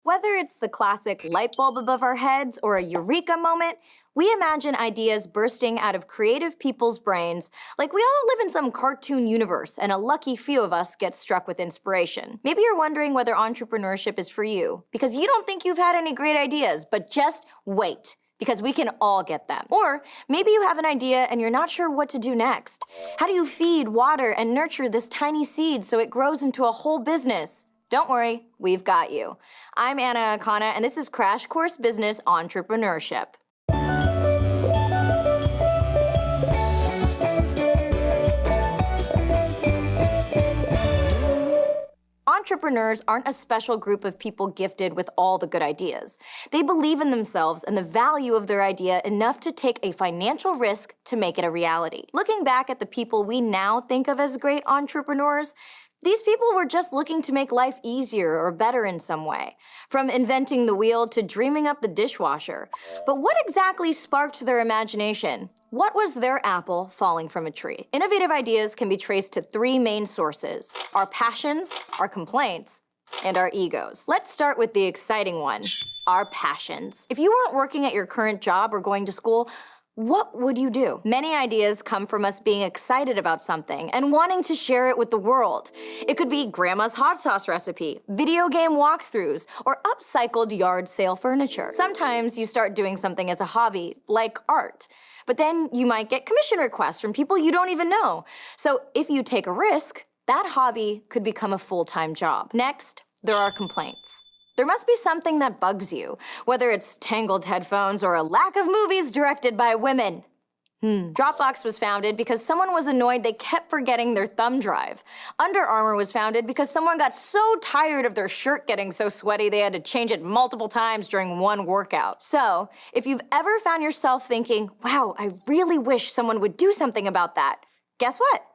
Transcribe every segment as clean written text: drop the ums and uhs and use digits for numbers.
Whether it's the classic light bulb above our heads or a eureka moment, we imagine ideas bursting out of creative people's brains like we all live in some cartoon universe and a lucky few of us get struck with inspiration. Maybe you're wondering whether entrepreneurship is for you because you don't think you've had any great ideas, but just wait, because we can all get them. Or maybe you have an idea and you're not sure what to do next. How do you feed, water, and nurture this tiny seed so it grows into a whole business? Don't worry, we've got you. I'm Anna Akana, and this is Crash Course Business Entrepreneurship. Entrepreneurs aren't a special group of people gifted with all the good ideas. They believe in themselves and the value of their idea enough to take a financial risk to make it a reality. Looking back at the people we now think of as great entrepreneurs, these people were just looking to make life easier or better in some way, from inventing the wheel to dreaming up the dishwasher. But what exactly sparked their imagination? What was their apple falling from a tree? Innovative ideas can be traced to three main sources: our passions, our complaints, and our egos. Let's start with the exciting one, our passions. If you weren't working at your current job or going to school, what would you do? Many ideas come from us being excited about something and wanting to share it with the world. It could be grandma's hot sauce recipe, video game walkthroughs, or upcycled yard sale furniture. Sometimes you start doing something as a hobby, like art, but then you might get commission requests from people you don't even know. So if you take a risk, that hobby could become a full-time job. Next, there are complaints. There must be something that bugs you, whether it's tangled headphones or a lack of movies directed by women. Dropbox was founded because someone was annoyed they kept forgetting their thumb drive. Under Armour was founded because someone got so tired of their shirt getting so sweaty they had to change it multiple times during one workout. So, if you've ever found yourself thinking, wow, I really wish someone would do something about that, guess what?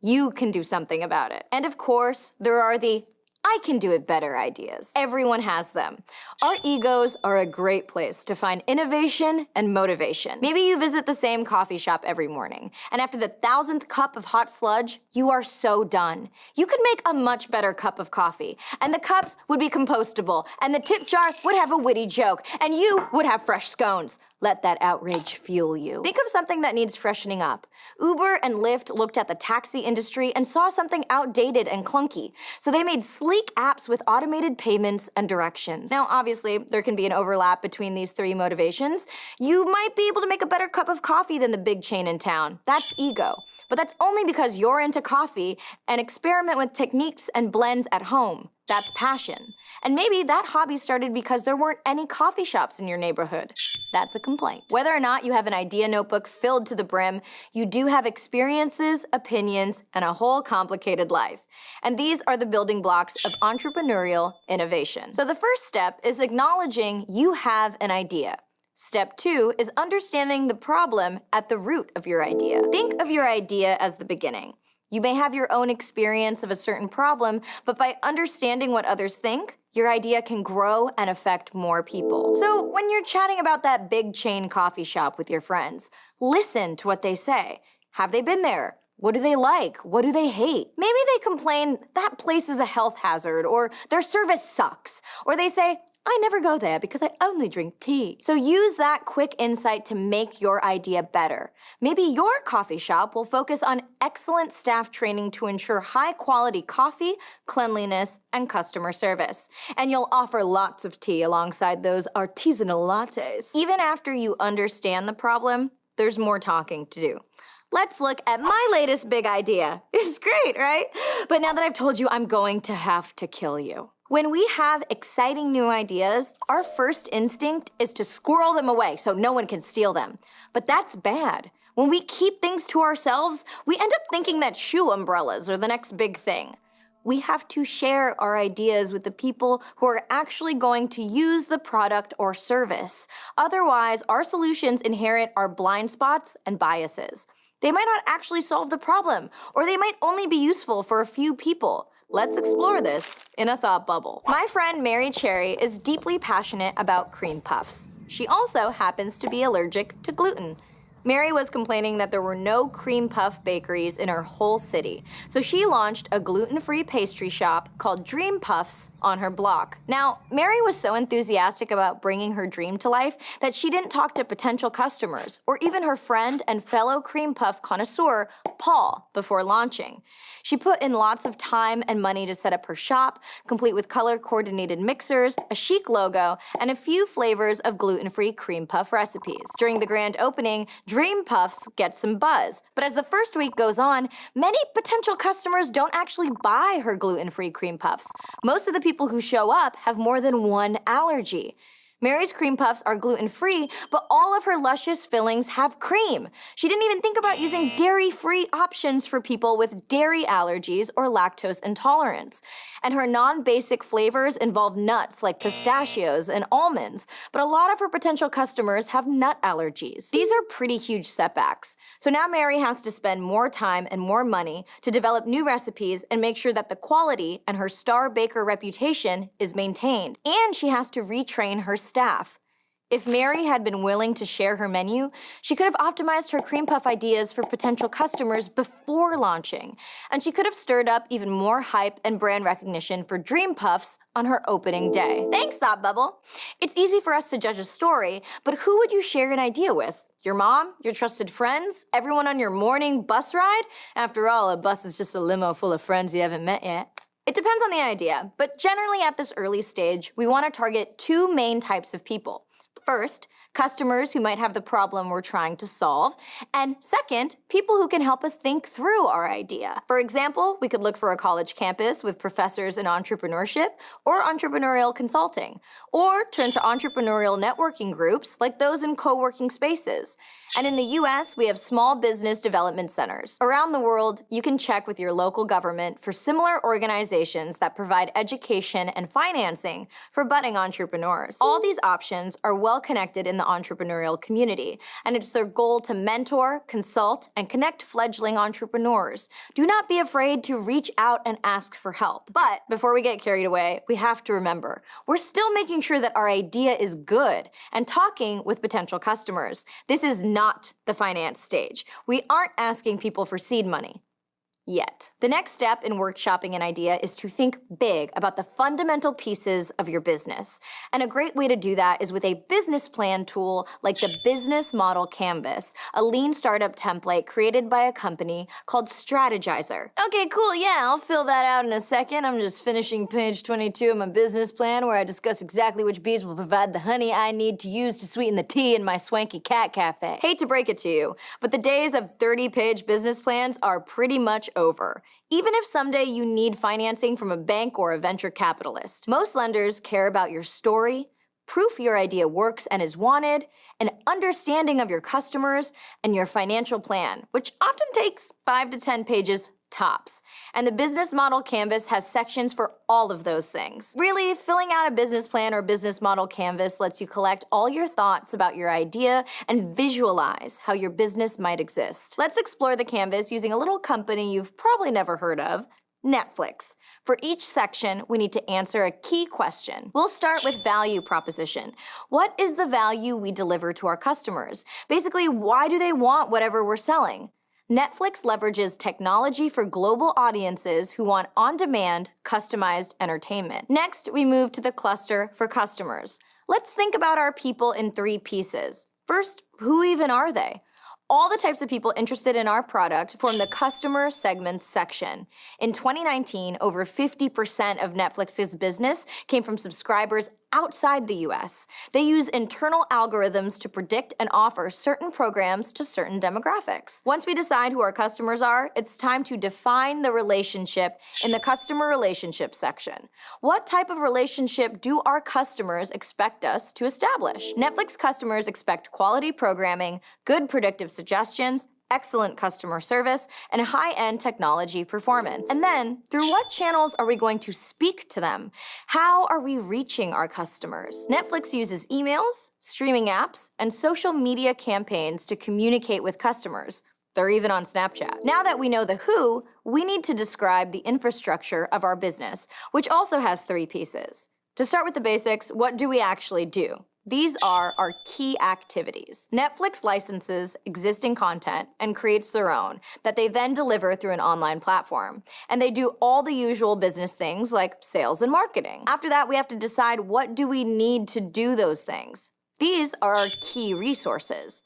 You can do something about it. And of course, there are the I can do it better ideas. Everyone has them. Our egos are a great place to find innovation and motivation. Maybe you visit the same coffee shop every morning, and after the 1,000th cup of hot sludge, you are so done. You could make a much better cup of coffee, and the cups would be compostable, and the tip jar would have a witty joke, and you would have fresh scones. Let that outrage fuel you. Think of something that needs freshening up. Uber and Lyft looked at the taxi industry and saw something outdated and clunky, so they made sleek apps with automated payments and directions. Now, obviously, there can be an overlap between these three motivations. You might be able to make a better cup of coffee than the big chain in town. That's ego. But that's only because you're into coffee and experiment with techniques and blends at home. That's passion. And maybe that hobby started because there weren't any coffee shops in your neighborhood. That's a complaint. Whether or not you have an idea notebook filled to the brim, you do have experiences, opinions, and a whole complicated life. And these are the building blocks of entrepreneurial innovation. So the first step is acknowledging you have an idea. Step 2 is understanding the problem at the root of your idea. Think of your idea as the beginning. You may have your own experience of a certain problem, but by understanding what others think, your idea can grow and affect more people. So when you're chatting about that big chain coffee shop with your friends, listen to what they say. Have they been there? What do they like? What do they hate? Maybe they complain that place is a health hazard, or their service sucks, or they say, I never go there because I only drink tea. So use that quick insight to make your idea better. Maybe your coffee shop will focus on excellent staff training to ensure high-quality coffee, cleanliness, and customer service. And you'll offer lots of tea alongside those artisanal lattes. Even after you understand the problem, there's more talking to do. Let's look at my latest big idea. It's great, right? But now that I've told you, I'm going to have to kill you. When we have exciting new ideas, our first instinct is to squirrel them away so no one can steal them. But that's bad. When we keep things to ourselves, we end up thinking that shoe umbrellas are the next big thing. We have to share our ideas with the people who are actually going to use the product or service. Otherwise, our solutions inherit our blind spots and biases. They might not actually solve the problem, or they might only be useful for a few people. Let's explore this in a thought bubble. My friend Mary Cherry is deeply passionate about cream puffs. She also happens to be allergic to gluten. Mary was complaining that there were no cream puff bakeries in her whole city, so she launched a gluten-free pastry shop called Dream Puffs on her block. Now, Mary was so enthusiastic about bringing her dream to life that she didn't talk to potential customers or even her friend and fellow cream puff connoisseur, Paul, before launching. She put in lots of time and money to set up her shop, complete with color-coordinated mixers, a chic logo, and a few flavors of gluten-free cream puff recipes. During the grand opening, Dream Puffs get some buzz, but as the first week goes on, many potential customers don't actually buy her gluten-free cream puffs. Most of the people who show up have more than one allergy. Mary's cream puffs are gluten-free, but all of her luscious fillings have cream. She didn't even think about using dairy-free options for people with dairy allergies or lactose intolerance. And her non-basic flavors involve nuts like pistachios and almonds, but a lot of her potential customers have nut allergies. These are pretty huge setbacks. So now Mary has to spend more time and more money to develop new recipes and make sure that the quality and her star baker reputation is maintained. And she has to retrain her staff. If Mary had been willing to share her menu, she could have optimized her cream puff ideas for potential customers before launching, and she could have stirred up even more hype and brand recognition for Dream Puffs on her opening day. Thanks, Thought Bubble. It's easy for us to judge a story, but who would you share an idea with? Your mom? Your trusted friends? Everyone on your morning bus ride? After all, a bus is just a limo full of friends you haven't met yet. It depends on the idea, but generally at this early stage, we want to target two main types of people. First, customers who might have the problem we're trying to solve, and second, people who can help us think through our idea. For example, we could look for a college campus with professors in entrepreneurship or entrepreneurial consulting, or turn to entrepreneurial networking groups like those in co-working spaces. And in the US, we have small business development centers. Around the world, you can check with your local government for similar organizations that provide education and financing for budding entrepreneurs. All these options are well connected in the entrepreneurial community, and it's their goal to mentor, consult, and connect fledgling entrepreneurs. Do not be afraid to reach out and ask for help. But before we get carried away, we have to remember, we're still making sure that our idea is good and talking with potential customers. This is not the finance stage. We aren't asking people for seed money. Yet. The next step in workshopping an idea is to think big about the fundamental pieces of your business. And a great way to do that is with a business plan tool like the Business Model Canvas, a lean startup template created by a company called Strategizer. Okay, cool, yeah, I'll fill that out in a second. I'm just finishing page 22 of my business plan where I discuss exactly which bees will provide the honey I need to use to sweeten the tea in my swanky cat cafe. Hate to break it to you, but the days of 30-page business plans are pretty much over, even if someday you need financing from a bank or a venture capitalist. Most lenders care about your story, proof your idea works and is wanted, an understanding of your customers, and your financial plan, which often takes 5 to 10 pages tops. And the Business Model Canvas has sections for all of those things. Really, filling out a business plan or business model canvas lets you collect all your thoughts about your idea and visualize how your business might exist. Let's explore the canvas using a little company you've probably never heard of, Netflix. For each section, we need to answer a key question. We'll start with value proposition. What is the value we deliver to our customers? Basically, why do they want whatever we're selling? Netflix leverages technology for global audiences who want on-demand, customized entertainment. Next, we move to the cluster for customers. Let's think about our people in 3 pieces. First, who even are they? All the types of people interested in our product form the customer segments section. In 2019, over 50% of Netflix's business came from subscribers outside the US. They use internal algorithms to predict and offer certain programs to certain demographics. Once we decide who our customers are, it's time to define the relationship in the customer relationship section. What type of relationship do our customers expect us to establish? Netflix customers expect quality programming, good predictive suggestions, excellent customer service, and high-end technology performance. And then, through what channels are we going to speak to them? How are we reaching our customers? Netflix uses emails, streaming apps, and social media campaigns to communicate with customers. They're even on Snapchat. Now that we know the who, we need to describe the infrastructure of our business, which also has 3 pieces. To start with the basics, what do we actually do? These are our key activities. Netflix licenses existing content and creates their own that they then deliver through an online platform. And they do all the usual business things like sales and marketing. After that, we have to decide what do we need to do those things. These are our key resources.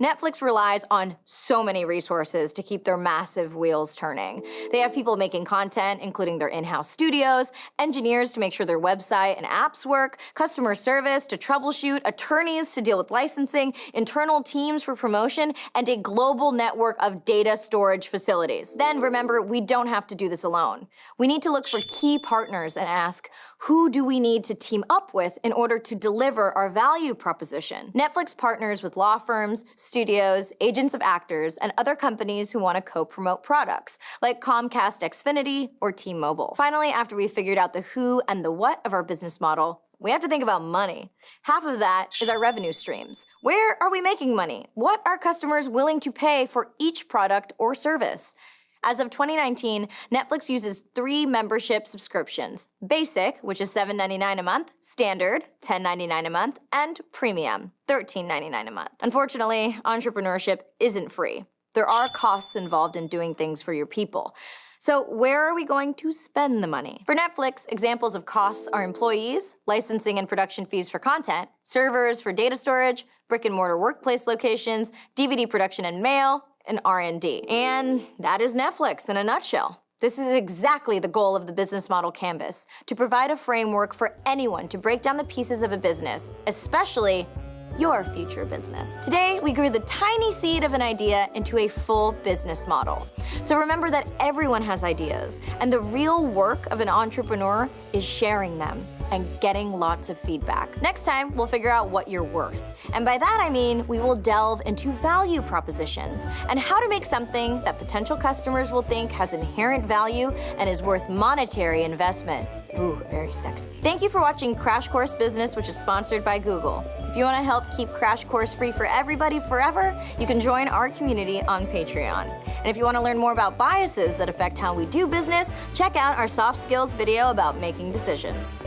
Netflix relies on so many resources to keep their massive wheels turning. They have people making content, including their in-house studios, engineers to make sure their website and apps work, customer service to troubleshoot, attorneys to deal with licensing, internal teams for promotion, and a global network of data storage facilities. Then remember, we don't have to do this alone. We need to look for key partners and ask, who do we need to team up with in order to deliver our value proposition? Netflix partners with law firms, studios, agents of actors, and other companies who want to co-promote products, like Comcast Xfinity or T-Mobile. Finally, after we've figured out the who and the what of our business model, we have to think about money. Half of that is our revenue streams. Where are we making money? What are customers willing to pay for each product or service? As of 2019, Netflix uses 3 membership subscriptions: Basic, which is $7.99 a month, Standard, $10.99 a month, and Premium, $13.99 a month. Unfortunately, entrepreneurship isn't free. There are costs involved in doing things for your people. So where are we going to spend the money? For Netflix, examples of costs are employees, licensing and production fees for content, servers for data storage, brick-and-mortar workplace locations, DVD production and mail, and R&D. And that is Netflix in a nutshell. This is exactly the goal of the Business Model Canvas, to provide a framework for anyone to break down the pieces of a business, especially your future business. Today, we grew the tiny seed of an idea into a full business model. So remember that everyone has ideas, and the real work of an entrepreneur is sharing them and getting lots of feedback. Next time, we'll figure out what you're worth. And by that, I mean we will delve into value propositions and how to make something that potential customers will think has inherent value and is worth monetary investment. Ooh, very sexy. Thank you for watching Crash Course Business, which is sponsored by Google. If you want to help keep Crash Course free for everybody forever, you can join our community on Patreon. And if you want to learn more about biases that affect how we do business, check out our soft skills video about making decisions.